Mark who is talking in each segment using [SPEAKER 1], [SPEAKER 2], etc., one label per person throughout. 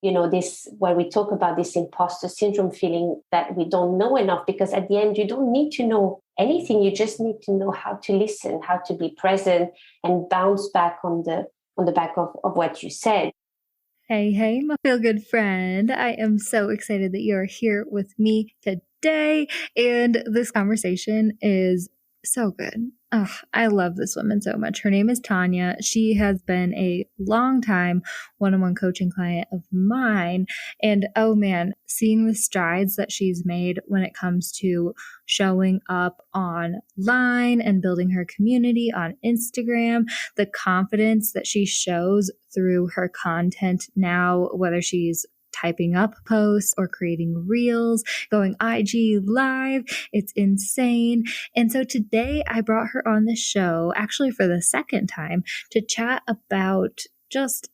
[SPEAKER 1] this, when we talk about this imposter syndrome feeling that we don't know enough, because at the end, you don't need to know anything. You just need to know how to listen, how to be present and bounce back on the back of what you said.
[SPEAKER 2] Hey, my feel-good friend. I am so excited that you're here with me today. And this conversation is so good. Oh, I love this woman so much. Her name is Tania. She has been a long time one-on-one coaching client of mine. And oh man, seeing the strides that she's made when it comes to showing up online and building her community on Instagram, the confidence that she shows through her content now, whether she's typing up posts or creating reels, going IG live. It's insane. And so today I brought her on the show, actually for the second time, to chat about just,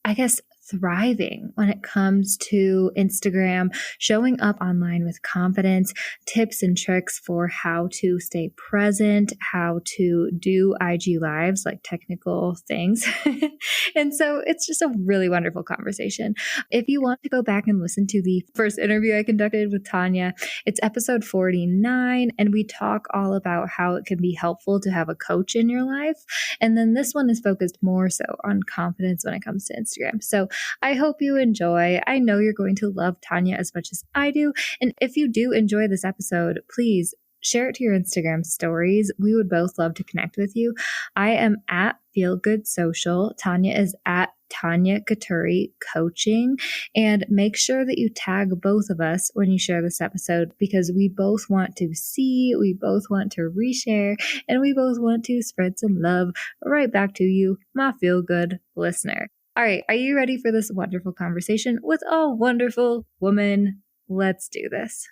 [SPEAKER 2] I guess, thriving when it comes to Instagram, showing up online with confidence, tips and tricks for how to stay present, how to do IG lives, like technical things. And so it's just a really wonderful conversation. If you want to go back and listen to the first interview I conducted with Tania, it's episode 49, and we talk all about how it can be helpful to have a coach in your life. And then this one is focused more so on confidence when it comes to Instagram. So I hope you enjoy. I know you're going to love Tania as much as I do. And if you do enjoy this episode, please share it to your Instagram stories. We would both love to connect with you. I am at Feel Good Social. Tania is at Tania Cuturi Coaching. And make sure that you tag both of us when you share this episode, because we both want to see, we both want to reshare, and we both want to spread some love right back to you, my Feel Good listener. All right, are you ready for this wonderful conversation with a wonderful woman? Let's do this.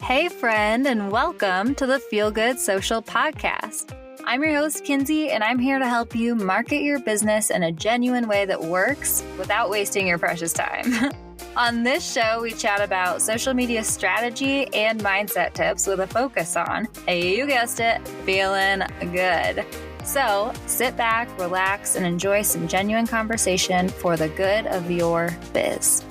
[SPEAKER 2] Hey, friend, and welcome to the Feel Good Social Podcast. I'm your host, Kinsey, and I'm here to help you market your business in a genuine way that works without wasting your precious time. On this show, we chat about social media strategy and mindset tips with a focus on, you guessed it, feeling good. So sit back, relax, and enjoy some genuine conversation for the good of your biz.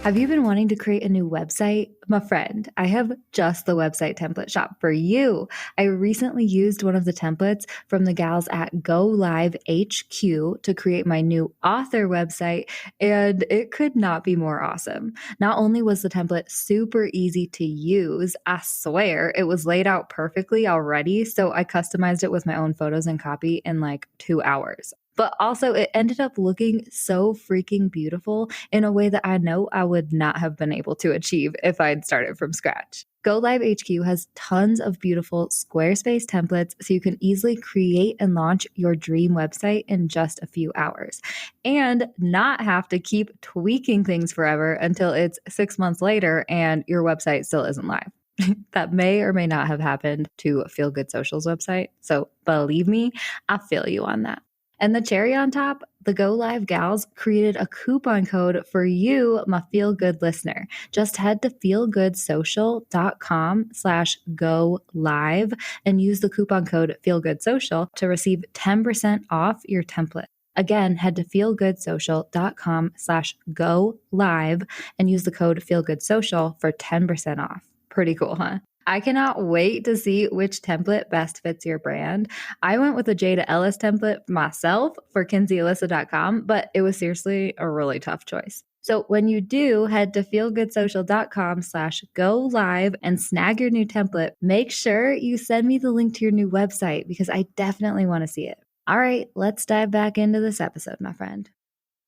[SPEAKER 2] Have you been wanting to create a new website? My friend, I have just the website template shop for you. I recently used one of the templates from the gals at Go Live HQ to create my new author website, and it could not be more awesome. Not only was the template super easy to use, I swear it was laid out perfectly already, so I customized it with my own photos and copy in like 2 hours. But also it ended up looking so freaking beautiful in a way that I know I would not have been able to achieve if I'd started from scratch. Go Live HQ has tons of beautiful Squarespace templates so you can easily create and launch your dream website in just a few hours and not have to keep tweaking things forever until it's 6 months later and your website still isn't live. That may or may not have happened to Feel Good Social's website. So believe me, I feel you on that. And the cherry on top, the Go Live gals created a coupon code for you, my Feel Good listener. Just head to feelgoodsocial.com/go live and use the coupon code feelgoodsocial to receive 10% off your template. Again, head to feelgoodsocial.com/go live and use the code feelgoodsocial for 10% off. Pretty cool, huh? I cannot wait to see which template best fits your brand. I went with the Jada Ellis template myself for KinseyAlyssa.com, but it was seriously a really tough choice. So when you do, head to feelgoodsocial.com/go live and snag your new template. Make sure you send me the link to your new website because I definitely want to see it. All right, let's dive back into this episode, my friend.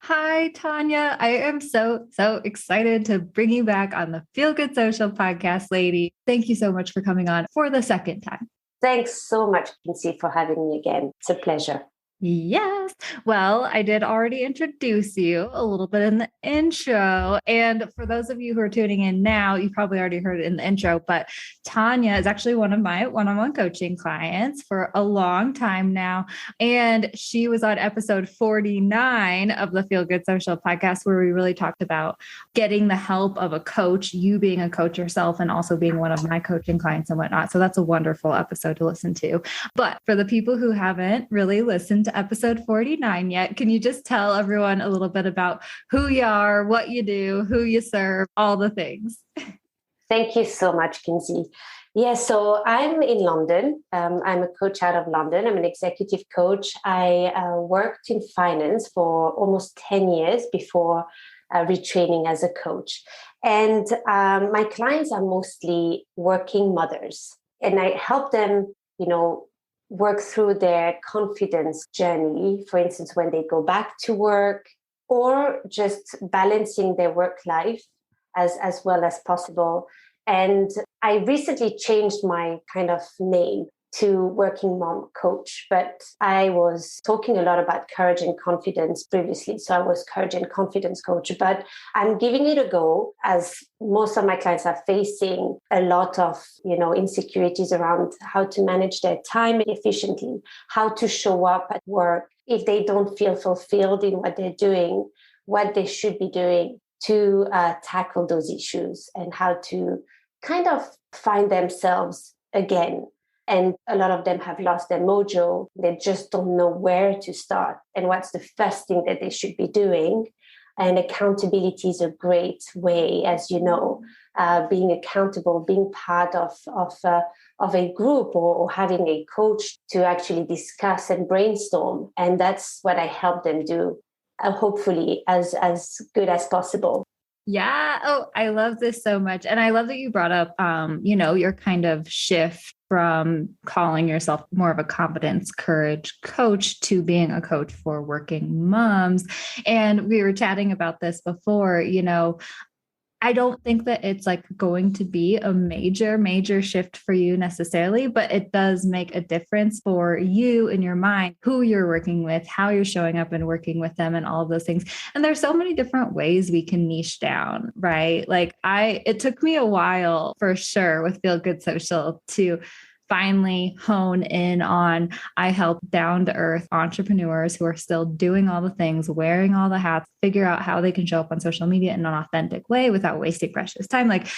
[SPEAKER 2] Hi, Tania. I am so excited to bring you back on the Feel Good Social podcast, lady. Thank you so much for coming on for the second time.
[SPEAKER 1] Thanks so much, Kinsey, for having me again. It's a pleasure.
[SPEAKER 2] Yes. Well, I did already introduce you a little bit in the intro. And for those of you who are tuning in now, you probably already heard it in the intro, but Tania is actually one of my one-on-one coaching clients for a long time now. And she was on episode 49 of the Feel Good Social podcast, where we really talked about getting the help of a coach, you being a coach yourself, and also being one of my coaching clients and whatnot. So that's a wonderful episode to listen to. But for the people who haven't really listened to episode 49 yet, can you just tell everyone a little bit about who you are, what you do, who you serve, all the things?
[SPEAKER 1] Thank you so much, Kinsey. Yeah, so I'm in London. I'm a coach out of London. I'm an executive coach. I worked in finance for almost 10 years before retraining as a coach. And my clients are mostly working mothers. And I help them, work through their confidence journey, for instance, when they go back to work, or just balancing their work life as well as possible. And I recently changed my kind of name to Working Mom Coach, but I was talking a lot about courage and confidence previously. So I was Courage and Confidence Coach, but I'm giving it a go, as most of my clients are facing a lot of, insecurities around how to manage their time efficiently, how to show up at work if they don't feel fulfilled in what they're doing, what they should be doing to tackle those issues, and how to kind of find themselves again. And a lot of them have lost their mojo. They just don't know where to start and what's the first thing that they should be doing. And accountability is a great way, as you know, being accountable, being part of a group, or having a coach to actually discuss and brainstorm. And that's what I help them do, hopefully as good as possible.
[SPEAKER 2] Yeah. Oh, I love this so much. And I love that you brought up, your kind of shift from calling yourself more of a confidence, courage coach to being a coach for working moms. And we were chatting about this before, I don't think that it's like going to be a major shift for you necessarily, but it does make a difference for you in your mind, who you're working with, how you're showing up and working with them, and all of those things. And there's so many different ways we can niche down, right? Like it took me a while for sure with Feel Good Social to finally hone in on. I help down to earth entrepreneurs who are still doing all the things, wearing all the hats, figure out how they can show up on social media in an authentic way without wasting precious time. Like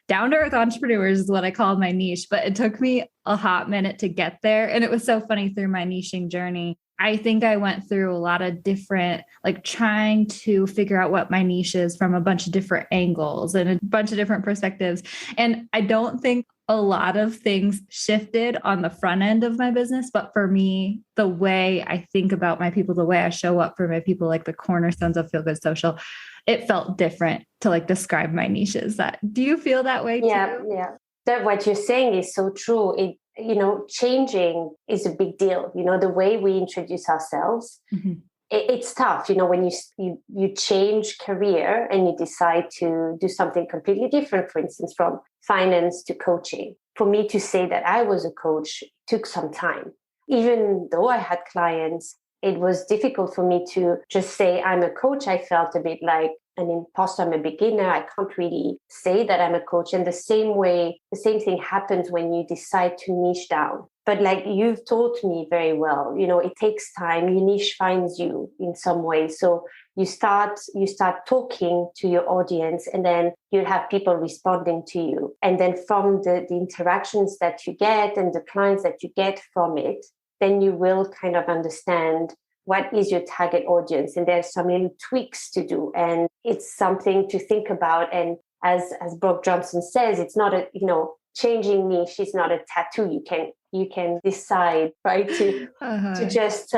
[SPEAKER 2] down to earth entrepreneurs is what I call my niche, but it took me a hot minute to get there. And it was so funny through my niching journey. I think I went through a lot of different, like trying to figure out what my niche is from a bunch of different angles and a bunch of different perspectives. And I don't think a lot of things shifted on the front end of my business. But for me, the way I think about my people, the way I show up for my people, like the cornerstones of Feel Good Social, it felt different to like describe my niches. Do you feel that way too?
[SPEAKER 1] Yeah. That what you're saying is so true. Changing is a big deal. The way we introduce ourselves, it's tough. When you change career and you decide to do something completely different, for instance, from finance to coaching. For me to say that I was a coach took some time. Even though I had clients, it was difficult for me to just say I'm a coach. I felt a bit like an imposter. I'm a beginner. I can't really say that I'm a coach. And the same thing happens when you decide to niche down. But like you've taught me very well, it takes time. Your niche finds you in some way. So you start talking to your audience, and then you'll have people responding to you. And then from the interactions that you get and the clients that you get from it, then you will kind of understand what is your target audience. And there's some little tweaks to do. And it's something to think about. And as Brooke Johnson says, it's not changing niche is not a tattoo. You can decide, right, to just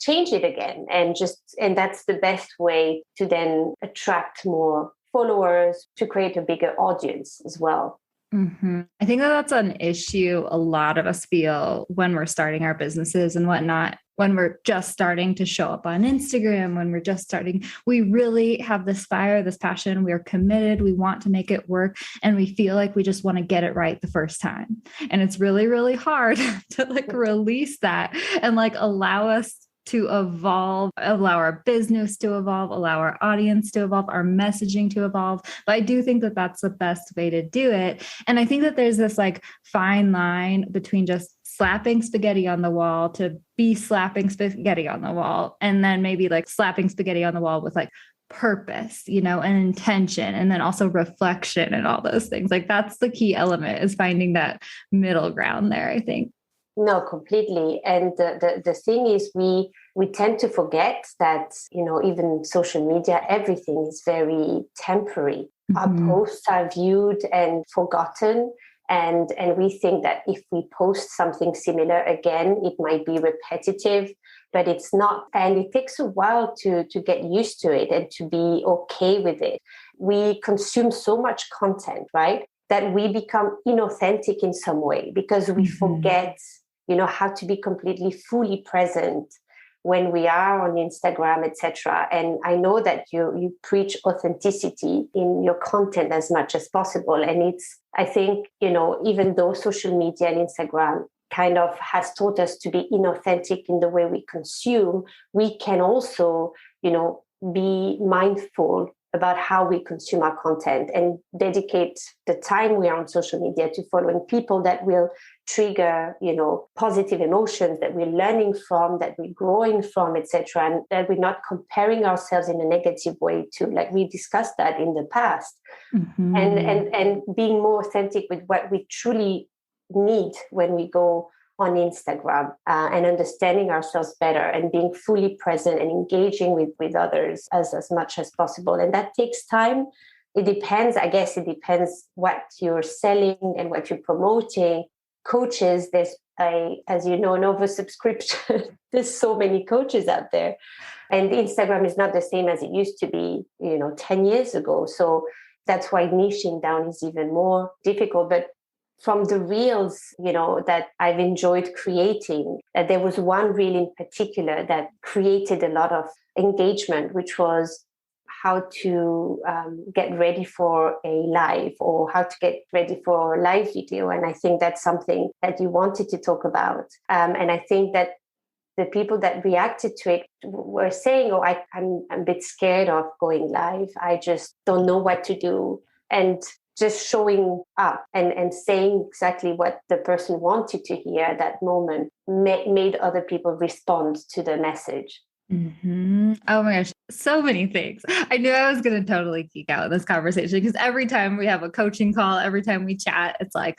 [SPEAKER 1] change it again, and that's the best way to then attract more followers, to create a bigger audience as well.
[SPEAKER 2] Mm-hmm. I think that's an issue a lot of us feel when we're starting our businesses and whatnot. When we're just starting to show up on Instagram, when we're just starting, we really have this fire, this passion. We're committed. We want to make it work. And we feel like we just want to get it right the first time. And it's really, really hard to like release that and like allow us to evolve, allow our business to evolve, allow our audience to evolve, our messaging to evolve. But I do think that that's the best way to do it. And I think that there's this like fine line between just slapping spaghetti on the wall to be slapping spaghetti on the wall, and then maybe like slapping spaghetti on the wall with like purpose, you know, and intention, and then also reflection and all those things. Like that's the key element, is finding that middle ground there, I think.
[SPEAKER 1] No, completely. And the thing is, we tend to forget that, you know, even social media, everything is very temporary. Our posts are viewed and forgotten. And we think that if we post something similar again, it might be repetitive, but it's not. And it takes a while to get used to it and to be okay with it. We consume so much content, right, that we become inauthentic in some way because we forget, you know, how to be completely fully present when we are on Instagram, etc. And I know that you preach authenticity in your content as much as possible. And I think, you know, even though social media and Instagram kind of has taught us to be inauthentic in the way we consume, we can also, you know, be mindful about how we consume our content and dedicate the time we are on social media to following people that will trigger, you know, positive emotions that we're learning from, that we're growing from, etc., and that we're not comparing ourselves in a negative way to, like we discussed that in the past, and being more authentic with what we truly need when we go on Instagram, and understanding ourselves better and being fully present and engaging with others as much as possible. And that takes time. It depends, I guess it depends what you're selling and what you're promoting. Coaches, there's as you know, an oversubscription. There's so many coaches out there. And Instagram is not the same as it used to be, you know, 10 years ago. So that's why niching down is even more difficult. But from the reels, you know, that I've enjoyed creating, there was one reel in particular that created a lot of engagement, which was how to get ready for a live, or how to get ready for a live video. And I think that's something that you wanted to talk about. And I think that the people that reacted to it were saying, oh, I'm a bit scared of going live. I just don't know what to do. And just showing up and saying exactly what the person wanted to hear at that moment made other people respond to the message.
[SPEAKER 2] Oh my gosh, so many things. I knew I was going to totally geek out in this conversation, because every time we have a coaching call, every time we chat, it's like,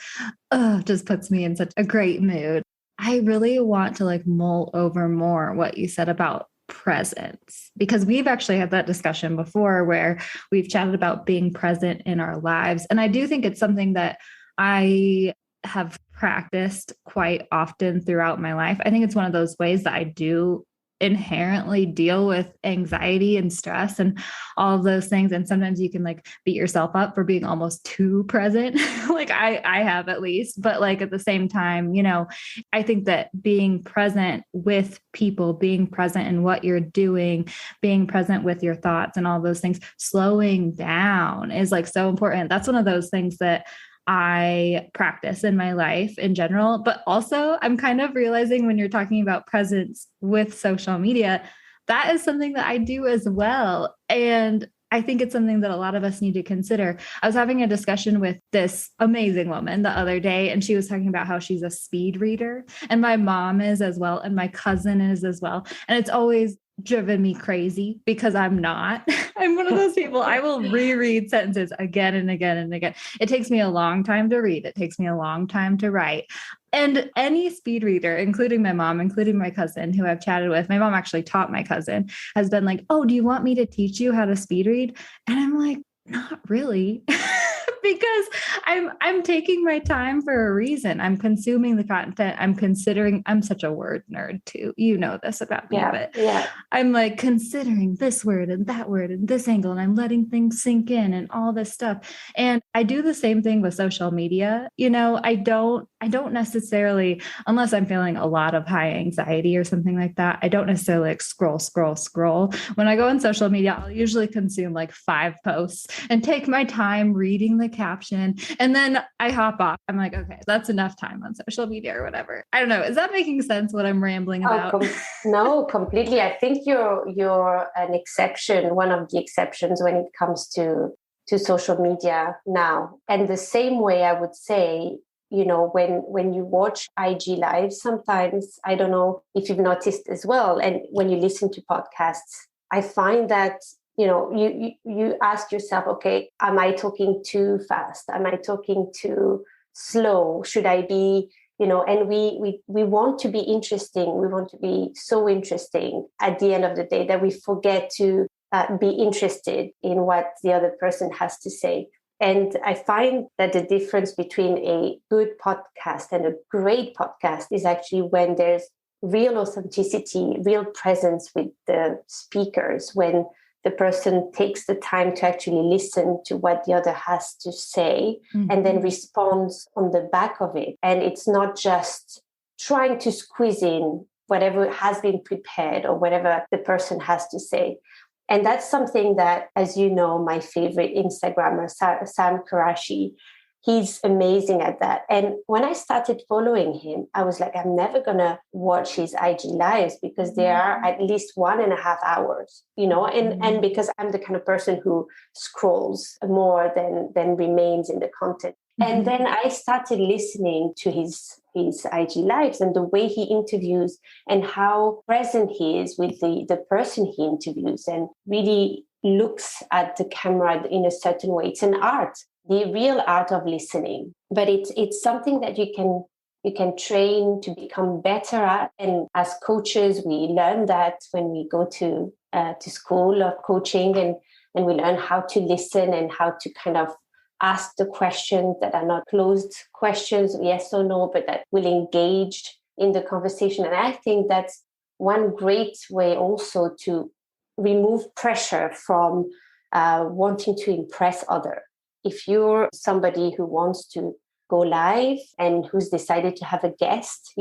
[SPEAKER 2] oh, just puts me in such a great mood. I really want to like mull over more what you said about presence, because we've actually had that discussion before where we've chatted about being present in our lives. And I do think it's something that I have practiced quite often throughout my life. I think it's one of those ways that I do inherently deal with anxiety and stress and all of those things. And sometimes you can like beat yourself up for being almost too present. Like I have, at least, but like at the same time, you know, I think that being present with people, being present in what you're doing, being present with your thoughts and all those things, slowing down is like so important. That's one of those things that I practice in my life in general, but also I'm kind of realizing when you're talking about presence with social media, that is something that I do as well. And I think it's something that a lot of us need to consider. I was having a discussion with this amazing woman the other day, and she was talking about how she's a speed reader, and my mom is as well, and my cousin is as well. And it's always driven me crazy because I'm not. I'm one of those people. I will reread sentences again and again and again. It takes me a long time to read. It takes me a long time to write. And any speed reader, including my mom, including my cousin who I've chatted with, my mom actually taught my cousin, has been like, oh, do you want me to teach you how to speed read? And I'm like, not really. Because I'm taking my time for a reason. I'm consuming the content. I'm considering, I'm such a word nerd too. You know this about me, but I'm like considering this word and that word and this angle, and I'm letting things sink in and all this stuff. And I do the same thing with social media. You know, I don't I don't necessarily, unless I'm feeling a lot of high anxiety or something like that, I don't necessarily like scroll. When I go on social media, I'll usually consume like 5 posts and take my time reading the caption. And then I hop off. I'm like, okay, that's enough time on social media or whatever. I don't know. Is that making sense what I'm rambling about?
[SPEAKER 1] No, completely. I think you're an exception, one of the exceptions when it comes to social media now. And the same way I would say, when you watch IG Live, sometimes, I don't know if you've noticed as well, and when you listen to podcasts, I find that, you ask yourself, okay, am I talking too fast? Am I talking too slow? Should I be, and we want to be interesting. We want to be so interesting at the end of the day that we forget to be interested in what the other person has to say. And I find that the difference between a good podcast and a great podcast is actually when there's real authenticity, real presence with the speakers, when the person takes the time to actually listen to what the other has to say and then responds on the back of it. And it's not just trying to squeeze in whatever has been prepared or whatever the person has to say. And that's something that, as you know, my favorite Instagrammer, Sam Karashi, he's amazing at that. And when I started following him, I was like, I'm never going to watch his IG lives because they are at least 1.5 hours, and because I'm the kind of person who scrolls more than remains in the content. And then I started listening to his IG lives and the way he interviews and how present he is with the person he interviews and really looks at the camera in a certain way. It's an art, the real art of listening. But it's something that you can train to become better at. And as coaches, we learn that when we go to school of coaching and we learn how to listen and how to kind of ask the questions that are not closed questions, yes or no, but that will engage in the conversation. And I think that's one great way also to remove pressure from wanting to impress others. If you're somebody who wants to go live and who's decided to have a guest,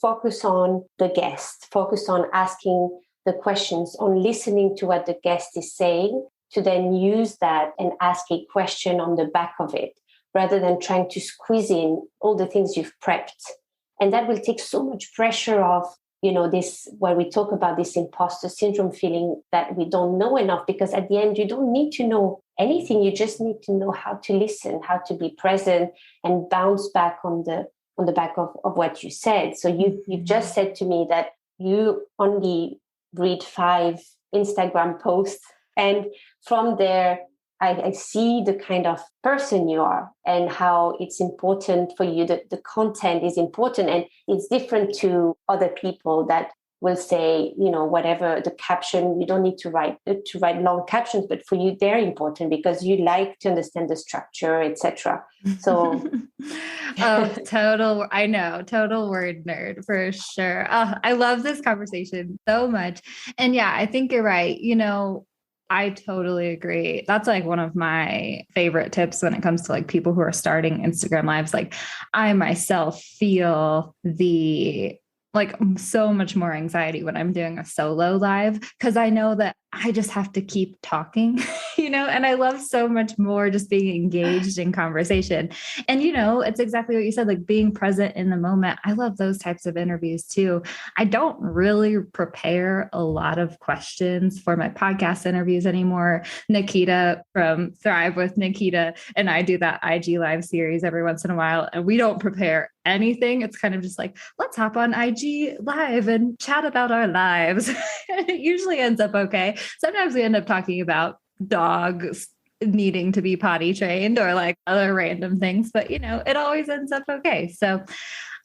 [SPEAKER 1] focus on the guest, focus on asking the questions, on listening to what the guest is saying, to then use that and ask a question on the back of it, rather than trying to squeeze in all the things you've prepped. And that will take so much pressure off, this, where we talk about this imposter syndrome feeling that we don't know enough, because at the end, you don't need to know anything. You just need to know how to listen, how to be present and bounce back on the back of what you said. So you've just said to me that you only read 5 Instagram posts. And from there, I see the kind of person you are and how it's important for you, that the content is important. And it's different to other people that will say, whatever the caption, you don't need to write long captions, but for you, they're important because you like to understand the structure, etc. So
[SPEAKER 2] total word nerd for sure. I love this conversation so much. And yeah, I think you're right. I totally agree. That's like one of my favorite tips when it comes to like people who are starting Instagram lives. Like I myself feel so much more anxiety when I'm doing a solo live, because I know that I just have to keep talking, and I love so much more just being engaged in conversation. And, it's exactly what you said, like being present in the moment. I love those types of interviews too. I don't really prepare a lot of questions for my podcast interviews anymore. Nikita from Thrive with Nikita and I do that IG live series every once in a while, and we don't prepare anything. It's kind of just like, let's hop on IG live and chat about our lives. It usually ends up okay. Sometimes we end up talking about dogs needing to be potty trained or like other random things, but it always ends up okay. So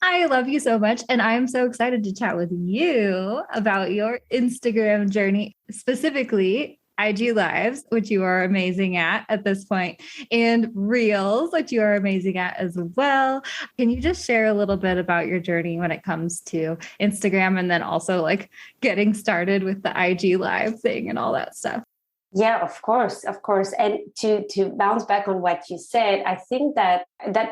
[SPEAKER 2] I love you so much. And I'm so excited to chat with you about your Instagram journey, specifically IG Lives, which you are amazing at this point, and Reels, which you are amazing at as well. Can you just share a little bit about your journey when it comes to Instagram and then also like getting started with the IG Live thing and all that stuff?
[SPEAKER 1] Yeah, of course, of course. And to bounce back on what you said, I think that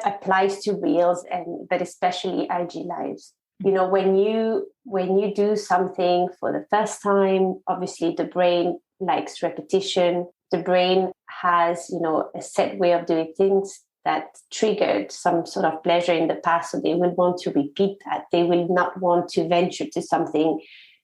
[SPEAKER 1] applies to Reels and but especially IG lives. You know, when you do something for the first time, obviously the brain likes repetition. The brain has, you know, a set way of doing things that triggered some sort of pleasure in the past. So they will want to repeat that. They will not want to venture to something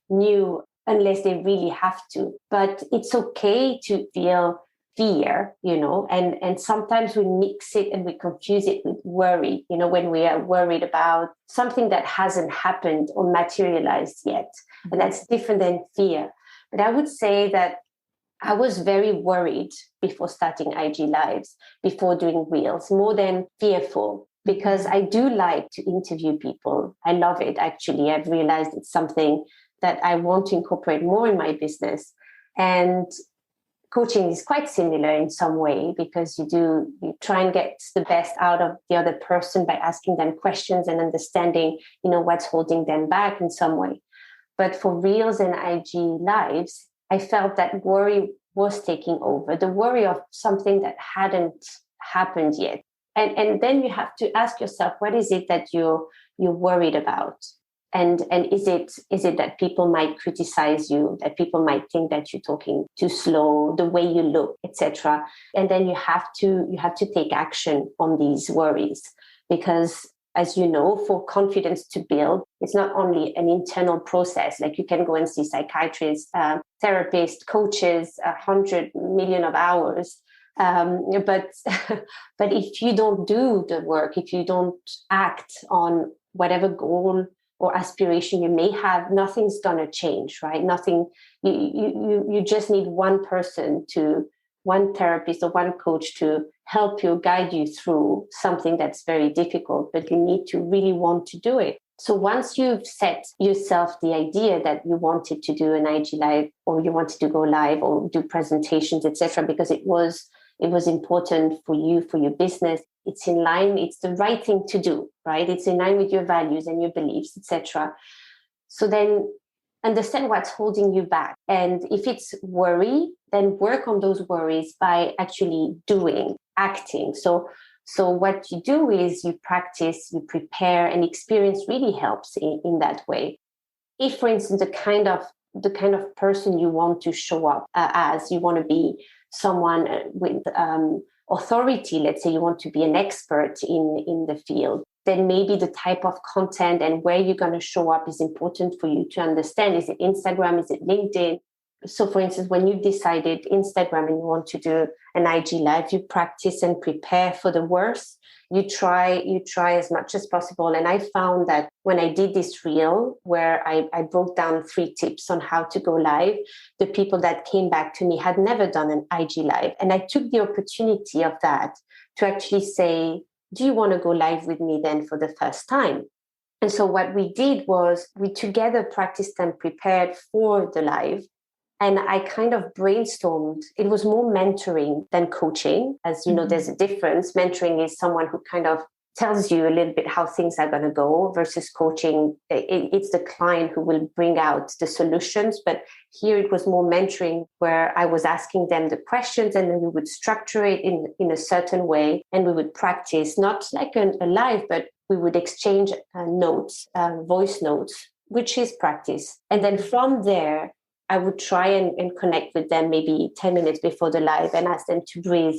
[SPEAKER 1] new unless they really have to. But it's okay to feel fear, you know, and sometimes we mix it and we confuse it with worry, you know, when we are worried about something that hasn't happened or materialized yet. And that's different than fear. But I would say that I was very worried before starting IG Lives, before doing Reels, more than fearful, because I do like to interview people. I love it, actually. I've realized it's something that I want to incorporate more in my business. And coaching is quite similar in some way, because you try and get the best out of the other person by asking them questions and understanding, you know, what's holding them back in some way. But for Reels and IG Lives, I felt that worry was taking over, the worry of something that hadn't happened yet. And then you have to ask yourself, what is it that you're worried about? And is it that people might criticize you, that people might think that you're talking too slow, the way you look, etc. And then you have to take action on these worries, because as you know, for confidence to build, it's not only an internal process. Like you can go and see psychiatrists, therapists, coaches, 100 million of hours. But if you don't do the work, if you don't act on whatever goal or aspiration you may have, nothing's going to change, right? Nothing. You just need one therapist or one coach to help you, guide you through something that's very difficult, but you need to really want to do it. So once you've set yourself the idea that you wanted to do an IG live, or you wanted to go live or do presentations, etc., because it was important for you, for your business, it's in line, it's the right thing to do, right? It's in line with your values and your beliefs, etc. So then understand what's holding you back. And if it's worry, then work on those worries by actually acting. So what you do is you practice, you prepare, and experience really helps in that way. If, for instance, the kind of person you want to show up as, you want to be someone with authority, let's say you want to be an expert in the field, then maybe the type of content and where you're going to show up is important for you to understand. Is it Instagram? Is it LinkedIn? So for instance, when you decided Instagram and you want to do an IG live, you practice and prepare for the worst. You try as much as possible. And I found that when I did this reel where I broke down 3 tips on how to go live, the people that came back to me had never done an IG live. And I took the opportunity of that to actually say, do you want to go live with me then for the first time? And so what we did was we together practiced and prepared for the live. And I kind of brainstormed. It was more mentoring than coaching. As you know, there's a difference. Mentoring is someone who kind of tells you a little bit how things are going to go, versus coaching. It's the client who will bring out the solutions. But here it was more mentoring, where I was asking them the questions and then we would structure it in a certain way. And we would practice, not like a live, but we would exchange notes, voice notes, which is practice. And then from there, I would try and connect with them maybe 10 minutes before the live and ask them to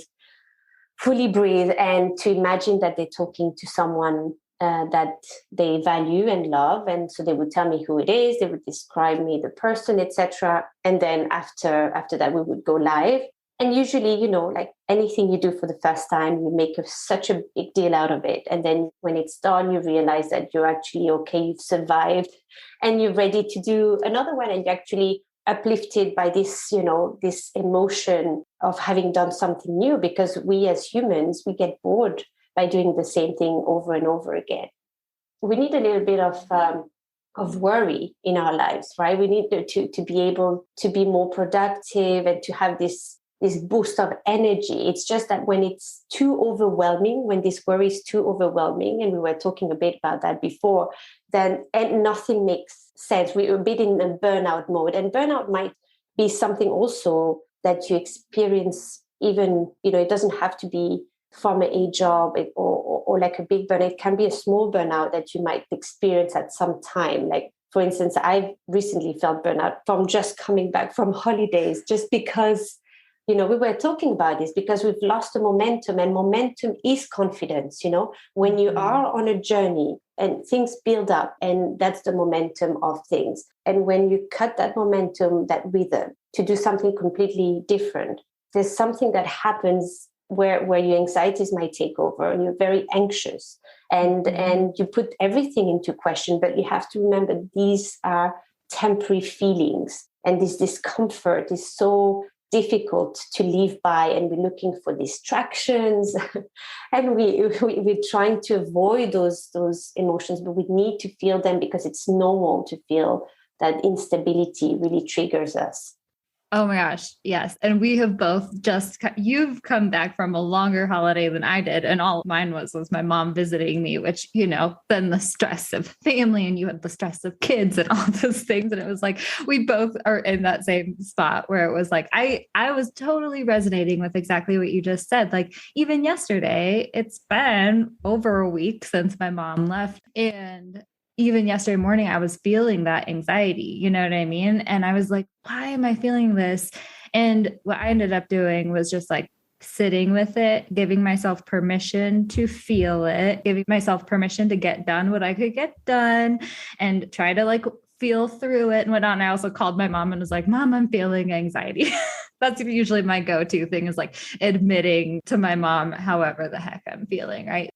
[SPEAKER 1] fully breathe, and to imagine that they're talking to someone that they value and love. And so they would tell me who it is, they would describe me, the person, etc. And then after that, we would go live. And usually, you know, like anything you do for the first time, you make such a big deal out of it. And then when it's done, you realize that you're actually okay, you've survived, and you're ready to do another one. And you're actually uplifted by this, you know, this emotion of having done something new, because we as humans, we get bored by doing the same thing over and over again. We need a little bit of worry in our lives, right? We need to be able to be more productive and to have this boost of energy. It's just that when it's too overwhelming, when this worry is too overwhelming, and we were talking a bit about that before, then and nothing makes sense. We're a bit in a burnout mode, and burnout might be something also that you experience, even, it doesn't have to be from a job or like a big burnout. It can be a small burnout that you might experience at some time. Like, for instance, I recently felt burnout from just coming back from holidays, just because, we were talking about this, because we've lost the momentum, and momentum is confidence. When you are on a journey and things build up, and that's the momentum of things. And when you cut that momentum, that rhythm, to do something completely different, there's something that happens where your anxieties might take over, and you're very anxious, and you put everything into question. But you have to remember, these are temporary feelings, and this discomfort is so difficult to live by, and we're looking for distractions and we're trying to avoid those emotions, but we need to feel them, because it's normal to feel that instability really triggers us.
[SPEAKER 2] Oh my gosh. Yes. And we have both you've come back from a longer holiday than I did. And all mine was my mom visiting me, which, then the stress of family, and you had the stress of kids and all those things. And it was like, we both are in that same spot where it was like, I was totally resonating with exactly what you just said. Like, even yesterday, it's been over a week since my mom left, and even yesterday morning, I was feeling that anxiety, you know what I mean? And I was like, why am I feeling this? And what I ended up doing was just like sitting with it, giving myself permission to feel it, giving myself permission to get done what I could get done, and try to like feel through it and whatnot. And I also called my mom and was like, Mom, I'm feeling anxiety. That's usually my go-to thing, is like admitting to my mom however the heck I'm feeling, right?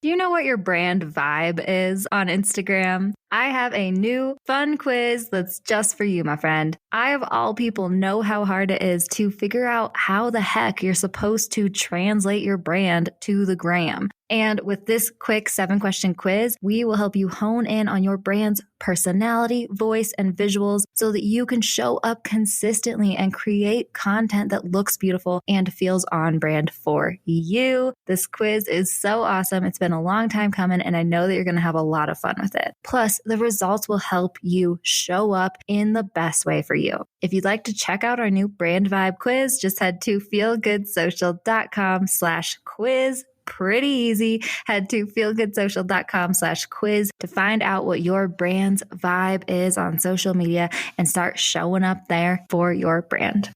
[SPEAKER 2] Do you know what your brand vibe is on Instagram? I have a new fun quiz that's just for you, my friend. I, of all people, know how hard it is to figure out how the heck you're supposed to translate your brand to the gram. And with this quick 7-question quiz, we will help you hone in on your brand's personality, voice, and visuals so that you can show up consistently and create content that looks beautiful and feels on brand for you. This quiz is so awesome. It's been a long time coming, and I know that you're going to have a lot of fun with it. Plus, the results will help you show up in the best way for you. If you'd like to check out our new brand vibe quiz, just head to feelgoodsocial.com/quiz. Pretty easy. Head to feelgoodsocial.com/quiz to find out what your brand's vibe is on social media and start showing up there for your brand.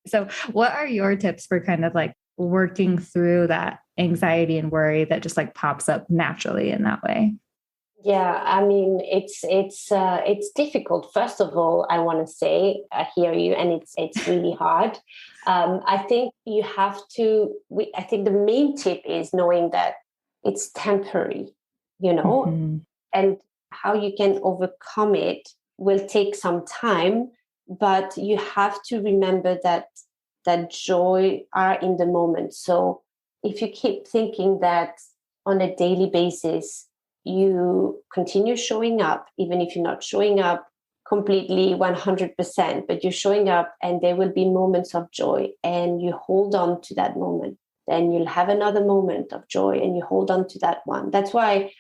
[SPEAKER 2] So what are your tips for kind of like working through that anxiety and worry that just like pops up naturally in that way?
[SPEAKER 1] Yeah, I mean, it's difficult. First of all, I want to say I hear you, and it's really hard. I think you have to. I think the main tip is knowing that it's temporary, and how you can overcome it will take some time. But you have to remember that joy are in the moment. So if you keep thinking that on a daily basis, you continue showing up, even if you're not showing up completely 100%, but you're showing up, and there will be moments of joy, and you hold on to that moment. Then you'll have another moment of joy, and you hold on to that one. That's why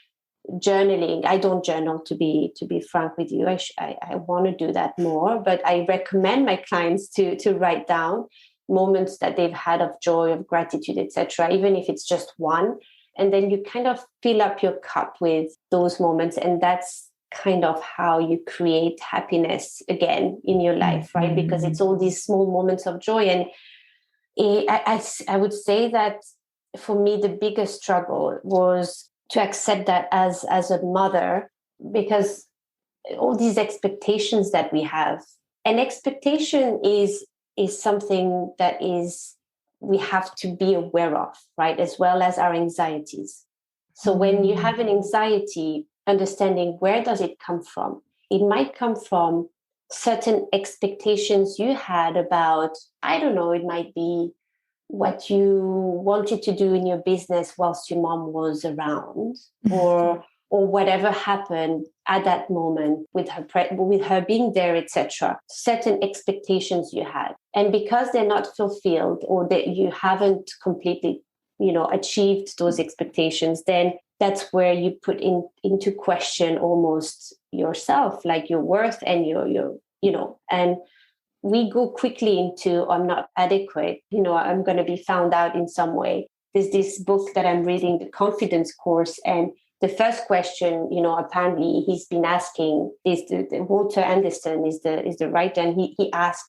[SPEAKER 1] journaling, I don't journal, to be frank with you. I want to do that more, but I recommend my clients to write down moments that they've had of joy, of gratitude, etc., even if it's just one. And then you kind of fill up your cup with those moments. And that's kind of how you create happiness again in your life, right? Because it's all these small moments of joy. And I would say that for me, the biggest struggle was to accept that as a mother, because all these expectations that we have, and expectation is something that we have to be aware of, right? As well as our anxieties. So when you have an anxiety, understanding where does it come from? It might come from certain expectations you had about, I don't know, it might be what you wanted to do in your business whilst your mom was around, or whatever happened at that moment with her being there, etc. Certain expectations you had, and because they're not fulfilled, or that you haven't completely, achieved those expectations, then that's where you put into question almost yourself, like your worth and your and we go quickly into, I'm not adequate, I'm going to be found out in some way. There's this book that I'm reading, the confidence course, and the first question, apparently he's been asking is the Walter Anderson is the writer, and he asked,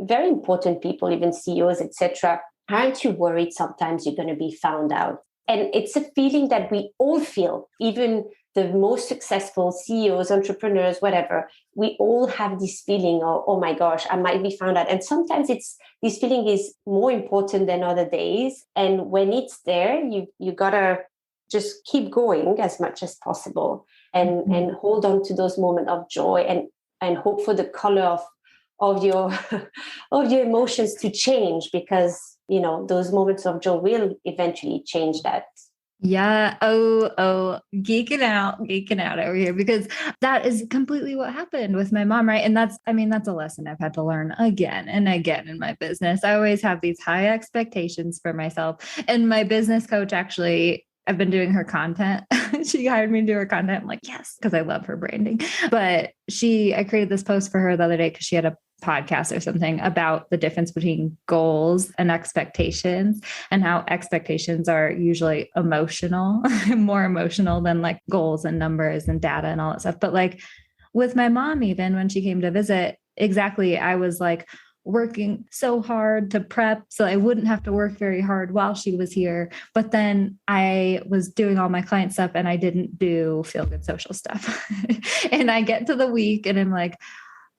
[SPEAKER 1] very important people, even CEOs, etc. Aren't you worried sometimes you're going to be found out? And it's a feeling that we all feel, even the most successful CEOs, entrepreneurs, whatever. We all have this feeling of, oh my gosh, I might be found out. And sometimes this feeling is more important than other days. And when it's there, you gotta just keep going as much as possible and hold on to those moments of joy and hope for the color of your of your emotions to change, because those moments of joy will eventually change that.
[SPEAKER 2] Yeah. Oh, geeking out over here, because that is completely what happened with my mom. Right. And that's a lesson I've had to learn again and again in my business. I always have these high expectations for myself. And my business coach, actually, I've been doing her content. She hired me to do her content. I'm like, yes, because I love her branding. But I created this post for her the other day because she had a podcast or something about the difference between goals and expectations, and how expectations are usually emotional, more emotional than like goals and numbers and data and all that stuff. But like with my mom, even when she came to visit, exactly, I was like working so hard to prep so I wouldn't have to work very hard while she was here. But then I was doing all my client stuff and I didn't do feel good social stuff. And I get to the week and I'm like,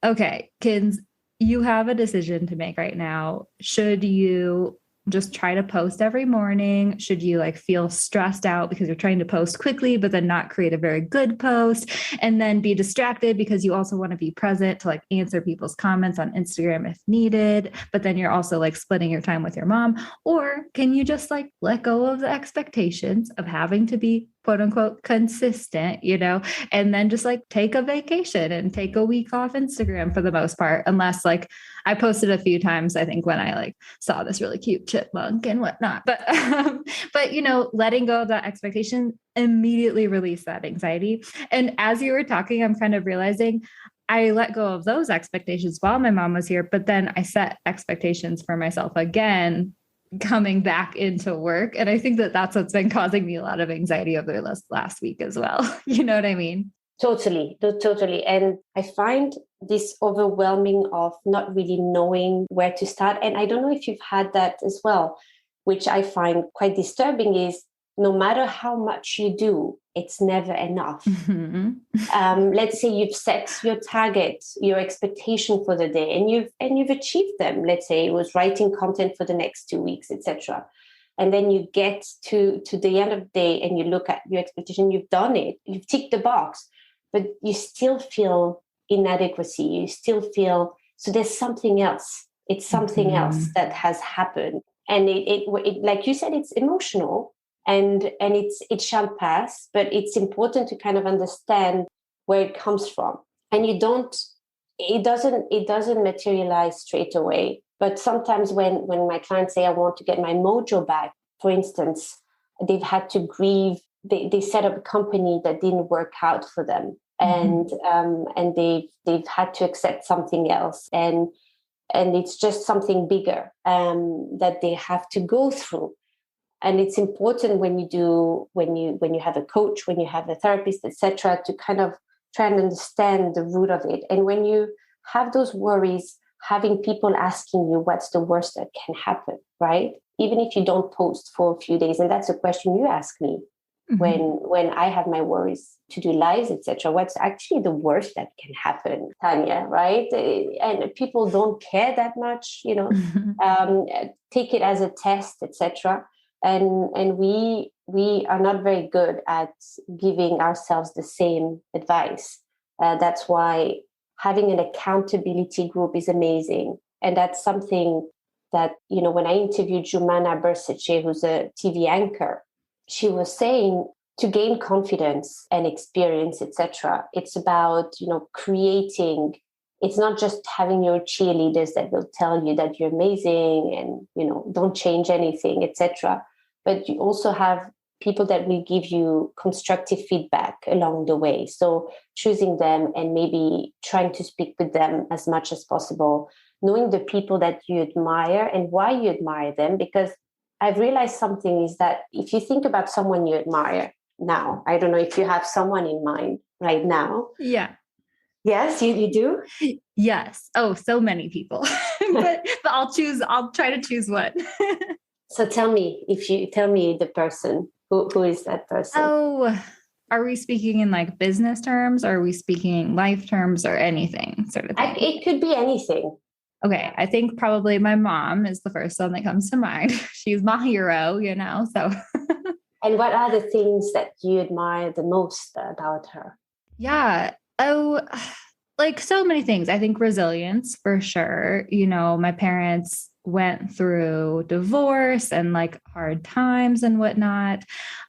[SPEAKER 2] okay, Kins, you have a decision to make right now. Should you just try to post every morning? Should you like feel stressed out because you're trying to post quickly, but then not create a very good post, and then be distracted because you also want to be present to like answer people's comments on Instagram if needed, but then you're also like splitting your time with your mom? Or can you just like let go of the expectations of having to be quote unquote consistent, and then just like take a vacation and take a week off Instagram for the most part, unless like I posted a few times, I think, when I like saw this really cute chipmunk and whatnot. But letting go of that expectation immediately released that anxiety. And as you were talking, I'm kind of realizing I let go of those expectations while my mom was here, but then I set expectations for myself again, coming back into work. And I think that that's what's been causing me a lot of anxiety over the last week as well. You know what I mean?
[SPEAKER 1] Totally. And I find this overwhelming of not really knowing where to start. And I don't know if you've had that as well, which I find quite disturbing, is no matter how much you do, it's never enough. Mm-hmm. Let's say you've set your target, your expectation for the day, and you've achieved them. Let's say it was writing content for the next 2 weeks, etc. And then you get to the end of the day and you look at your expectation, you've done it, you've ticked the box, but you still feel inadequacy. You still feel, so there's something else. It's something else that has happened. And it like you said, it's emotional and it shall pass, but it's important to kind of understand where it comes from. And it doesn't materialize straight away. But sometimes when my clients say, I want to get my mojo back, for instance, they've had to grieve. They set up a company that didn't work out for them, and they've had to accept something else, and it's just something bigger that they have to go through. And it's important when you have a coach, when you have a therapist, etc., to kind of try and understand the root of it. And when you have those worries, having people asking you what's the worst that can happen, right? Even if you don't post for a few days, and that's a question you ask me when I have my worries to do lives, etc. What's actually the worst that can happen, Tania, right? And people don't care that much, take it as a test, etc. And we are not very good at giving ourselves the same advice. That's why having an accountability group is amazing. And that's something that, when I interviewed Jumana Bersace, who's a TV anchor, she was saying to gain confidence and experience, etc., it's about, creating. It's not just having your cheerleaders that will tell you that you're amazing and, don't change anything, etc. But you also have people that will give you constructive feedback along the way. So choosing them and maybe trying to speak with them as much as possible, knowing the people that you admire and why you admire them. Because I've realized something is that if you think about someone you admire now, I don't know if you have someone in mind right now.
[SPEAKER 2] Yeah.
[SPEAKER 1] Yes, you do?
[SPEAKER 2] Yes. Oh, so many people. but I'll try to choose one.
[SPEAKER 1] So tell me, if you tell me the person, who is that person?
[SPEAKER 2] Oh, are we speaking in like business terms? Or are we speaking life terms or anything sort of thing?
[SPEAKER 1] It could be anything.
[SPEAKER 2] Okay. I think probably my mom is the first one that comes to mind. She's my hero, so.
[SPEAKER 1] And what are the things that you admire the most about her?
[SPEAKER 2] Yeah. Oh, like so many things. I think resilience for sure. My parents went through divorce and like hard times and whatnot.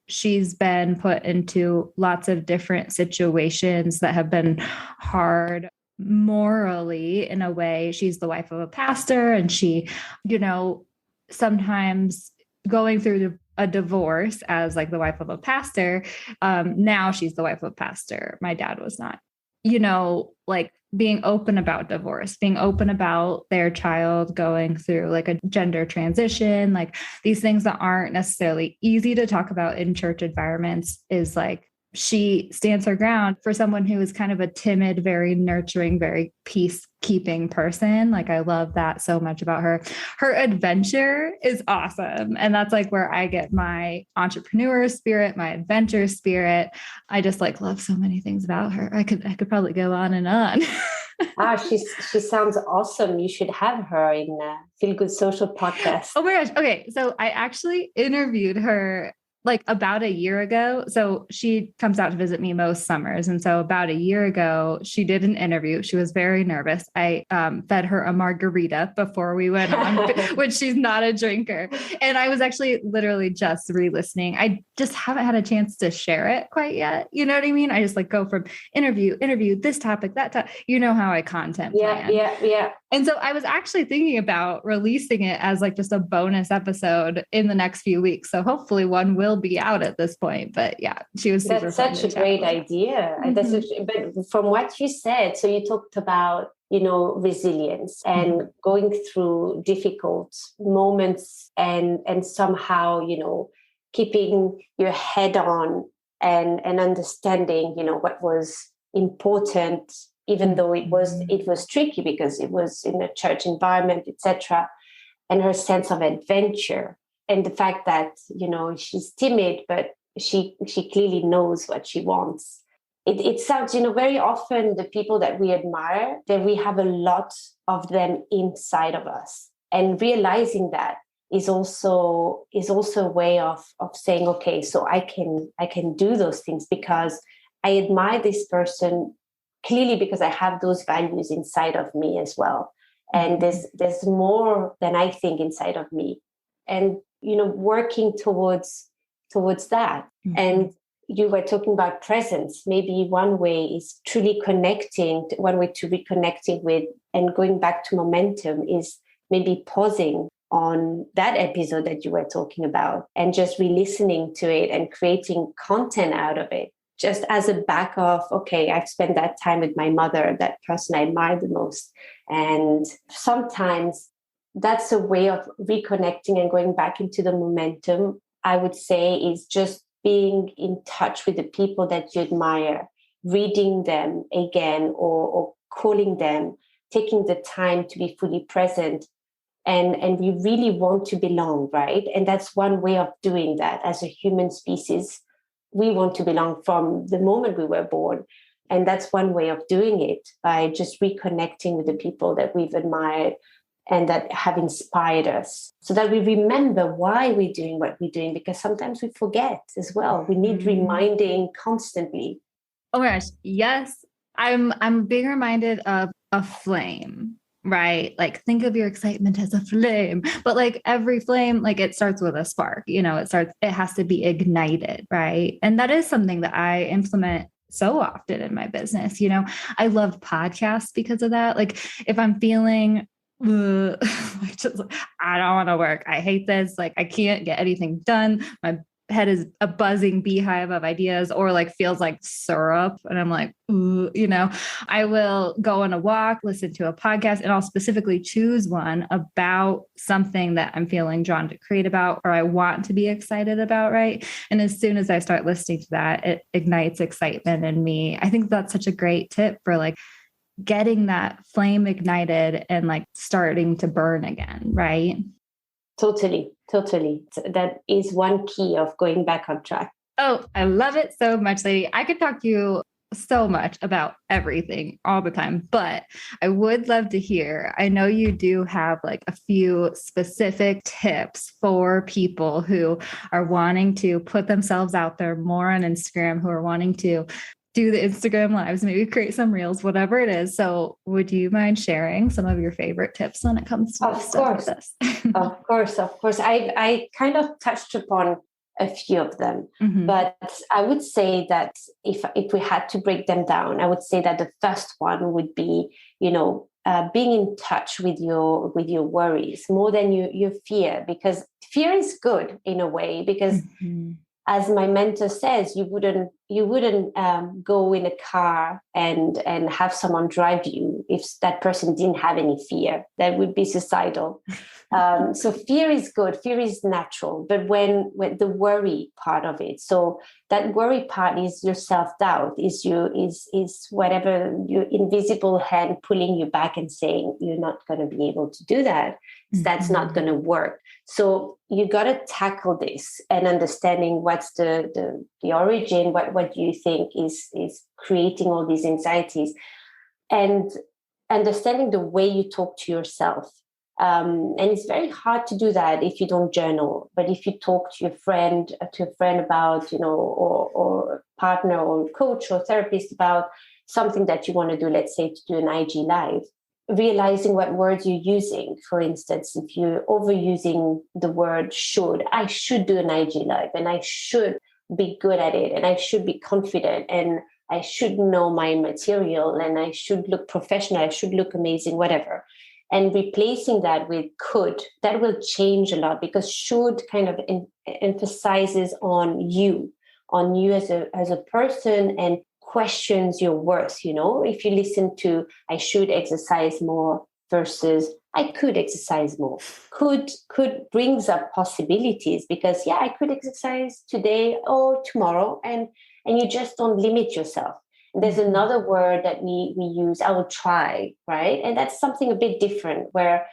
[SPEAKER 2] She's been put into lots of different situations that have been hard morally in a way. She's the wife of a pastor, and she, sometimes going through a divorce as like the wife of a pastor. Now she's the wife of a pastor. My dad was not. Like being open about divorce, being open about their child going through like a gender transition, like these things that aren't necessarily easy to talk about in church environments, is like she stands her ground for someone who is kind of a timid, very nurturing, very peacekeeping person. Like I love that so much about her. Her adventure is awesome. And that's like where I get my entrepreneur spirit, my adventure spirit. I just like love so many things about her. I could probably go on and on.
[SPEAKER 1] She sounds awesome. You should have her in Feel Good Social podcast.
[SPEAKER 2] Oh my gosh. Okay. So I actually interviewed her like about a year ago. So she comes out to visit me most summers. And so about a year ago, she did an interview. She was very nervous. I fed her a margarita before we went on, which she's not a drinker. And I was actually literally just re-listening. I just haven't had a chance to share it quite yet. You know what I mean? I just like go from interview, this topic, that topic. You know how I content plan.
[SPEAKER 1] Yeah.
[SPEAKER 2] And so I was actually thinking about releasing it as like just a bonus episode in the next few weeks. So hopefully one will be out at this point. But yeah, she was super fun.
[SPEAKER 1] That's such a great idea. Mm-hmm. But from what you said, so you talked about, resilience and going through difficult moments and somehow, keeping your head on and understanding, what was important, even though it was tricky because it was in a church environment, etc. And her sense of adventure and the fact that, she's timid, but she clearly knows what she wants. It sounds, very often the people that we admire, that we have a lot of them inside of us. And realizing that is also a way of saying, okay, so I can do those things because I admire this person clearly because I have those values inside of me as well. And there's more than I think inside of me. And, working towards that. Mm-hmm. And you were talking about presence. Maybe one way is truly connecting. One way to reconnecting with and going back to momentum is maybe pausing on that episode that you were talking about and just re-listening to it and creating content out of it. Just as a back of, okay, I've spent that time with my mother, that person I admire the most. And sometimes that's a way of reconnecting and going back into the momentum, I would say, is just being in touch with the people that you admire, reading them again or calling them, taking the time to be fully present. And we really want to belong, right? And that's one way of doing that as a human species. We want to belong from the moment we were born. And that's one way of doing it, by just reconnecting with the people that we've admired and that have inspired us, so that we remember why we're doing what we're doing, because sometimes we forget as well. We need reminding constantly.
[SPEAKER 2] Oh my gosh, yes. I'm being reminded of a flame, right? Like think of your excitement as a flame, but like every flame, like it starts with a spark, it has to be ignited, right? And that is something that I implement so often in my business. I love podcasts because of that. Like if I'm feeling, I don't want to work, I hate this, like I can't get anything done, my head is a buzzing beehive of ideas or like feels like syrup. And I'm like, ooh, I will go on a walk, listen to a podcast, and I'll specifically choose one about something that I'm feeling drawn to create about or I want to be excited about. Right. And as soon as I start listening to that, it ignites excitement in me. I think that's such a great tip for like getting that flame ignited and like starting to burn again. Right.
[SPEAKER 1] Totally. That is one key of going back on track.
[SPEAKER 2] Oh, I love it so much, lady. I could talk to you so much about everything all the time, but I would love to hear. I know you do have like a few specific tips for people who are wanting to put themselves out there more on Instagram, who are wanting to do the Instagram lives, maybe create some reels, whatever it is. So would you mind sharing some of your favorite tips when it comes to stuff like this?
[SPEAKER 1] Of course. I kind of touched upon a few of them, but I would say that if we had to break them down, I would say that the first one would be, being in touch with your worries more than your fear, because fear is good in a way, because as my mentor says, you wouldn't go in a car and have someone drive you if that person didn't have any fear. That would be suicidal. So fear is good. Fear is natural. But when the worry part of it, so that worry part is your self-doubt, is whatever your invisible hand pulling you back and saying you're not going to be able to do that. That's not going to work. So you got to tackle this and understanding what's the origin, what you think is creating all these anxieties, and understanding the way you talk to yourself. And it's very hard to do that if you don't journal. But if you talk to a friend about, or partner or coach or therapist about something that you want to do, let's say to do an IG live, realizing what words you're using. For instance, if you're overusing the word should, I should do an IG live and I should be good at it and I should be confident and I should know my material and I should look professional, I should look amazing, whatever. And replacing that with could, that will change a lot, because should kind of emphasizes on you as a person and questions your worth. If you listen to I should exercise more versus I could exercise more, could brings up possibilities, because I could exercise today or tomorrow, and you just don't limit yourself. And there's another word that we use, I will try, right? And that's something a bit different, where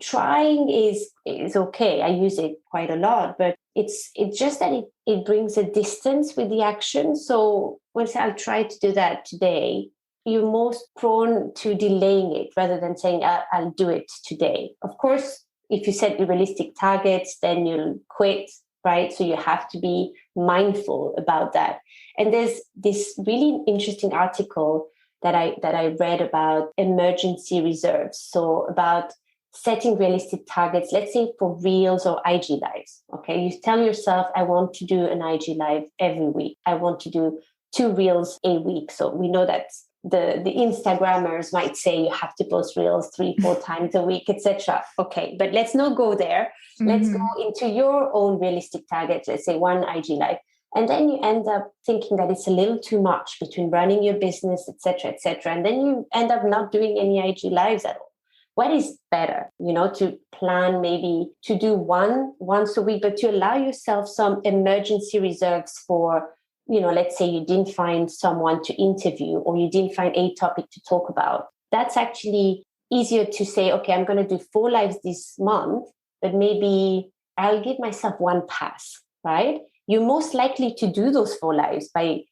[SPEAKER 1] trying is okay. I use it quite a lot, but it's just that it brings a distance with the action. So when I say I'll try to do that today, you're most prone to delaying it rather than saying I'll do it today. Of course, if you set realistic targets, then you'll quit, right? So you have to be mindful about that. And there's this really interesting article that I read about emergency reserves. So about setting realistic targets, let's say for Reels or IG lives. Okay, you tell yourself, I want to do an IG live every week. I want to do 2 Reels a week. So we know that the Instagrammers might say you have to post Reels 3-4 times a week, etc. Okay, but let's not go there. Let's go into your own realistic targets. Let's say 1 IG live. And then you end up thinking that it's a little too much between running your business, etc., etc. And then you end up not doing any IG lives at all. What is better, to plan maybe to do once a week, but to allow yourself some emergency reserves for, let's say you didn't find someone to interview or you didn't find a topic to talk about. That's actually easier to say, okay, I'm going to do 4 lives this month, but maybe I'll give myself 1 pass, right? You're most likely to do those 4 lives by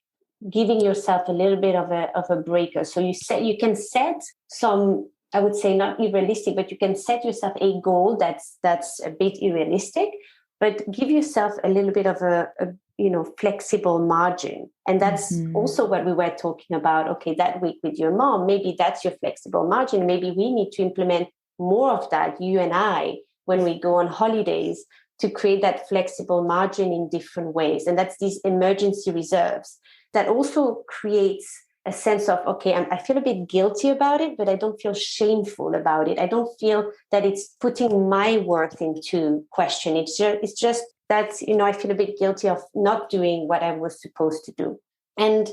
[SPEAKER 1] giving yourself a little bit of a breaker. So you can set some, I would say not unrealistic, but you can set yourself a goal that's a bit unrealistic, but give yourself a little bit of a flexible margin. And that's also what we were talking about. Okay, that week with your mom, maybe that's your flexible margin. Maybe we need to implement more of that, you and I, when we go on holidays, to create that flexible margin in different ways. And that's these emergency reserves that also creates a sense of, okay, I feel a bit guilty about it, but I don't feel shameful about it. I don't feel that it's putting my worth into question. It's just that's, I feel a bit guilty of not doing what I was supposed to do. And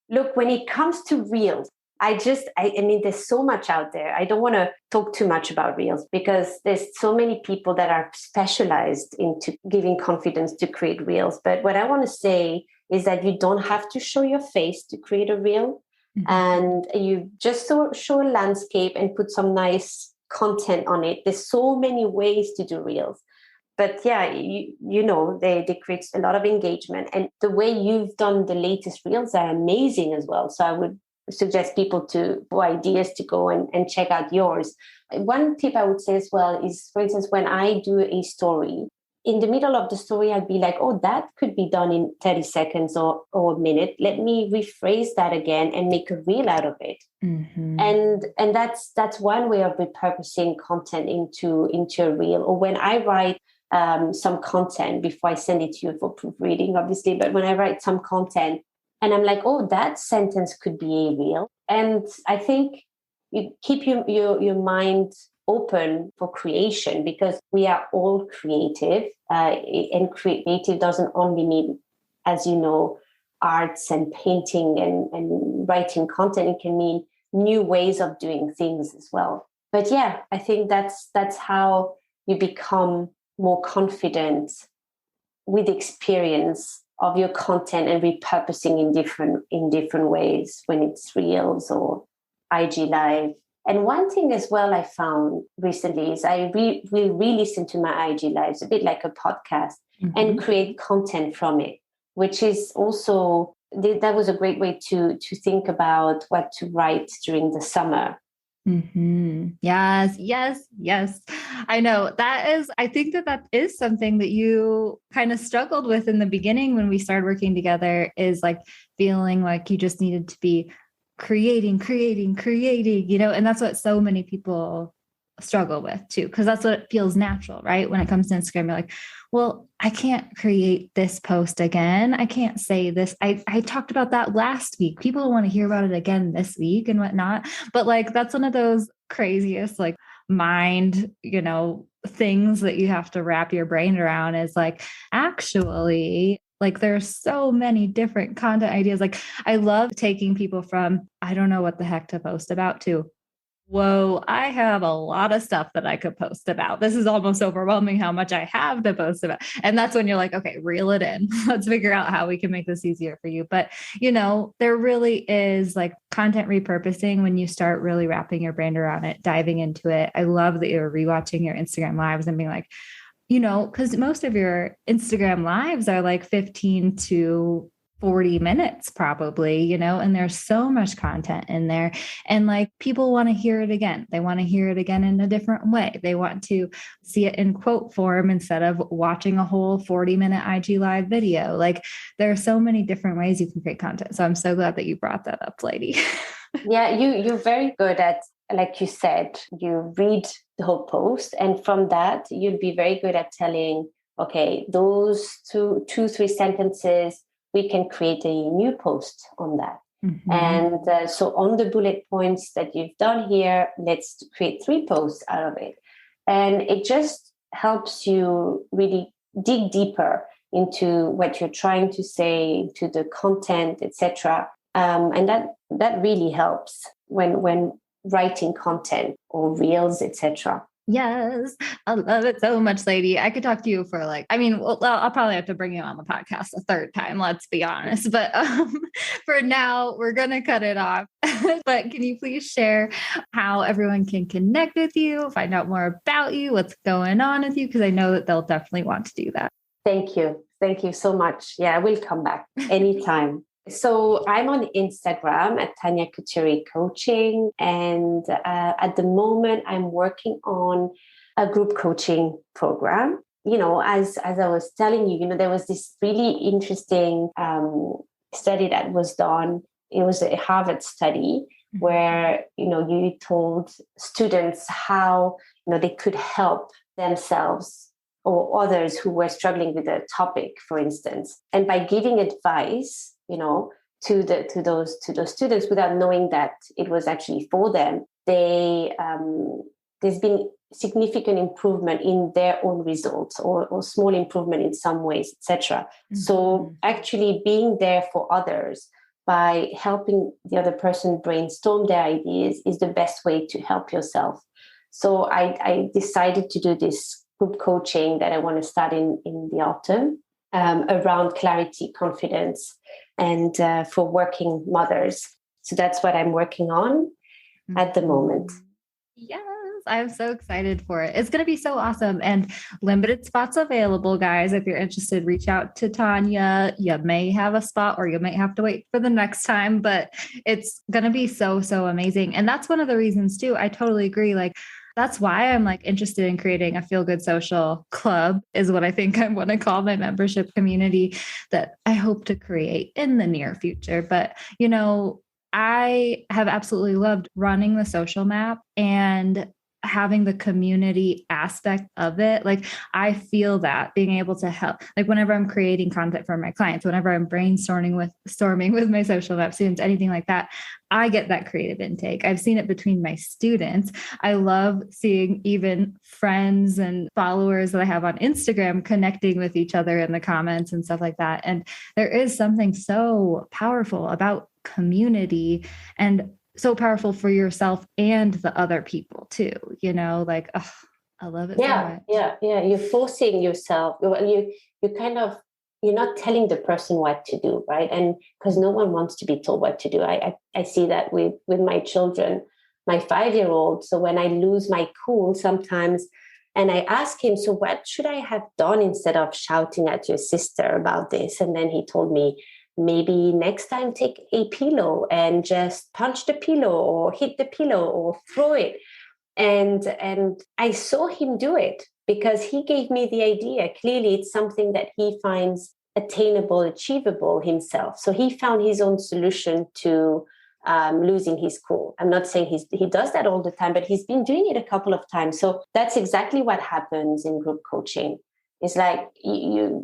[SPEAKER 1] look, when it comes to Reels, I mean, there's so much out there. I don't want to talk too much about Reels because there's so many people that are specialized into giving confidence to create Reels. But what I want to say is that you don't have to show your face to create a Reel. Mm-hmm. And you just show a landscape and put some nice content on it. There's so many ways to do Reels. But yeah, they create a lot of engagement. And the way you've done the latest Reels are amazing as well. So I would suggest people for ideas to go and check out yours. One tip I would say as well is, for instance, when I do a story, in the middle of the story, I'd be like, oh, that could be done in 30 seconds or a minute. Let me rephrase that again and make a reel out of it. Mm-hmm. And that's one way of repurposing content into a reel. Or when I write some content before I send it to you for proofreading, obviously, but when I write some content and I'm like, oh, that sentence could be a reel. And I think you keep your mind open for creation because we are all creative, and creative doesn't only mean, as you know, arts and painting and writing content. It can mean new ways of doing things as well. But yeah, I think that's how you become more confident with experience of your content and repurposing in different ways when it's Reels or IG Live. And one thing as well I found recently is I will re-listen to my IG Lives, a bit like a podcast, mm-hmm. and create content from it, which is also, that was a great way to think about what to write during the summer.
[SPEAKER 2] Mm-hmm. Yes. I know I think that is something that you kind of struggled with in the beginning when we started working together, is like feeling like you just needed to be creating, and that's what so many people struggle with too, because that's what feels natural, right? When it comes to Instagram, you're like, well, I can't create this post again. I can't say this. I talked about that last week. People want to hear about it again this week and whatnot. But like, that's one of those craziest, like, mind, things that you have to wrap your brain around, is like, actually, like, there's so many different content ideas. Like, I love taking people from, I don't know what the heck to post about, to, whoa, I have a lot of stuff that I could post about. This is almost overwhelming how much I have to post about. And that's when you're like, okay, reel it in. Let's figure out how we can make this easier for you. But, there really is like content repurposing when you start really wrapping your brain around it, diving into it. I love that you're rewatching your Instagram lives and being like, because most of your Instagram lives are like 15 to 40 minutes probably, and there's so much content in there. And like, people want to hear it again. They want to hear it again in a different way. They want to see it in quote form instead of watching a whole 40-minute IG Live video. Like, there are so many different ways you can create content. So I'm so glad that you brought that up, lady.
[SPEAKER 1] Yeah, you're very good at, like you said, you read the whole post, and from that you'll be very good at telling, okay, those two, 3 sentences, we can create a new post on that. Mm-hmm. And so on the bullet points that you've done here, let's create 3 posts out of it. And it just helps you really dig deeper into what you're trying to say, to the content, etc. And that really helps when writing content or reels, etc.
[SPEAKER 2] Yes, I love it so much, lady. I could talk to you for I'll probably have to bring you on the podcast a 3rd time, let's be honest. But for now, we're going to cut it off. But can you please share how everyone can connect with you, find out more about you, what's going on with you? Because I know that they'll definitely want to do that.
[SPEAKER 1] Thank you. Thank you so much. Yeah, I will come back anytime. So I'm on Instagram at Tania Cuturi Coaching. And at the moment, I'm working on a group coaching program. As I was telling you, there was this really interesting study that was done. It was a Harvard study where, you told students how, they could help themselves or others who were struggling with a topic, for instance. And by giving advice, to those students without knowing that it was actually for them, there's been significant improvement in their own results or small improvement in some ways, etc. So actually being there for others by helping the other person brainstorm their ideas is the best way to help yourself. So I decided to do this group coaching that I want to start in the autumn around clarity, confidence, and for working mothers. So that's what I'm working on at the moment.
[SPEAKER 2] Yes, I'm so excited for it. It's going to be so awesome. And limited spots available, guys. If you're interested, reach out to Tania. You may have a spot or you may have to wait for the next time, but it's going to be so, so amazing. And that's one of the reasons too. I totally agree. Like, that's why I'm like interested in creating a feel good social club is what I think I want to call my membership community that I hope to create in the near future. But, you know, I have absolutely loved running the social map and having the community aspect of it. Like I feel that being able to help, like whenever I'm creating content for my clients, whenever I'm brainstorming with my social map students, anything like that, I get that creative intake. I've seen it between my students. I love seeing even friends and followers that I have on Instagram connecting with each other in the comments and stuff like that. And there is something so powerful about community and so powerful for yourself and the other people too, you know, like, oh, I love it.
[SPEAKER 1] Yeah.
[SPEAKER 2] So much.
[SPEAKER 1] Yeah. You're forcing yourself. You're not telling the person what to do. Right. And because no one wants to be told what to do. I see that with my children, my 5-year-old. So when I lose my cool sometimes, and I ask him, so what should I have done instead of shouting at your sister about this? And then he told me, maybe next time take a pillow and just punch the pillow or hit the pillow or throw it. And I saw him do it because he gave me the idea. Clearly, it's something that he finds attainable, achievable himself. So he found his own solution to losing his cool. I'm not saying he does that all the time, but he's been doing it a couple of times. So that's exactly what happens in group coaching. It's like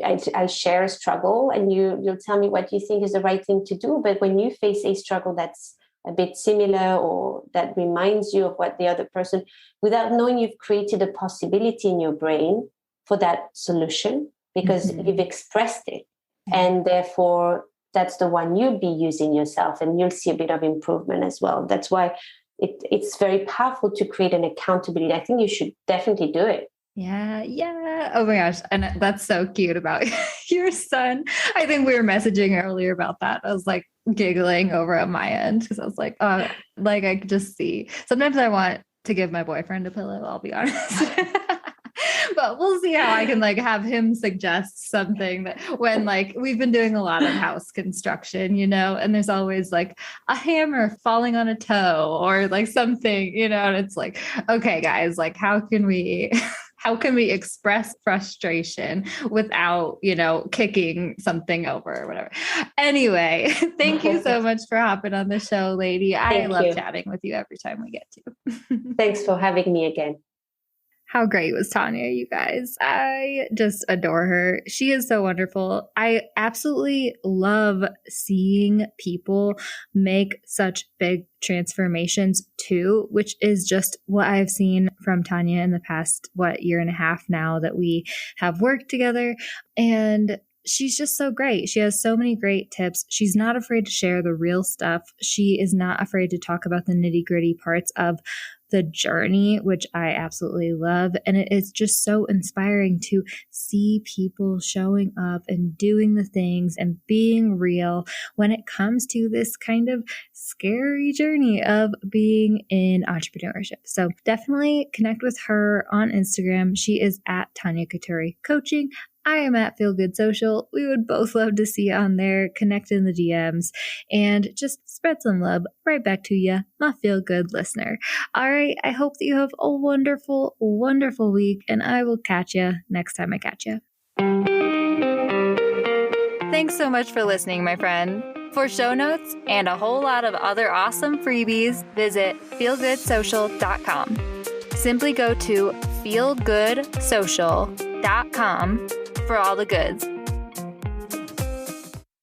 [SPEAKER 1] I share a struggle and you'll tell me what you think is the right thing to do. But when you face a struggle that's a bit similar or that reminds you of what the other person, without knowing, you've created a possibility in your brain for that solution because you've expressed it. And therefore, that's the one you'll be using yourself and you'll see a bit of improvement as well. That's why it's very powerful to create an accountability. I think you should definitely do it.
[SPEAKER 2] Yeah. Oh my gosh. And that's so cute about your son. I think we were messaging earlier about that. I was like giggling over at my end because I was like, oh, like I could just see. Sometimes I want to give my boyfriend a pillow, I'll be honest. But we'll see how I can like have him suggest something that when like we've been doing a lot of house construction, you know, and there's always like a hammer falling on a toe or like something, you know, and it's like, okay, guys, like how can we express frustration without, you know, kicking something over or whatever. Anyway, thank you so much for hopping on the show, lady. I love chatting with you every time we get to.
[SPEAKER 1] Thanks for having me again.
[SPEAKER 2] How great was Tania, you guys? I just adore her. She is so wonderful. I absolutely love seeing people make such big transformations too, which is just what I've seen from Tania in the past, year and a half now that we have worked together. And she's just so great. She has so many great tips. She's not afraid to share the real stuff. She is not afraid to talk about the nitty-gritty parts of the journey, which I absolutely love. And it is just so inspiring to see people showing up and doing the things and being real when it comes to this kind of scary journey of being in entrepreneurship. So definitely connect with her on Instagram. She is at Tania Cuturi Coaching. I am at Feel Good Social. We would both love to see you on there, connect in the DMs, and just spread some love right back to you, my Feel Good listener. All right, I hope that you have a wonderful, wonderful week, and I will catch you next time I catch you. Thanks so much for listening, my friend. For show notes and a whole lot of other awesome freebies, visit feelgoodsocial.com. Simply go to feelgoodsocial.com for all the goods.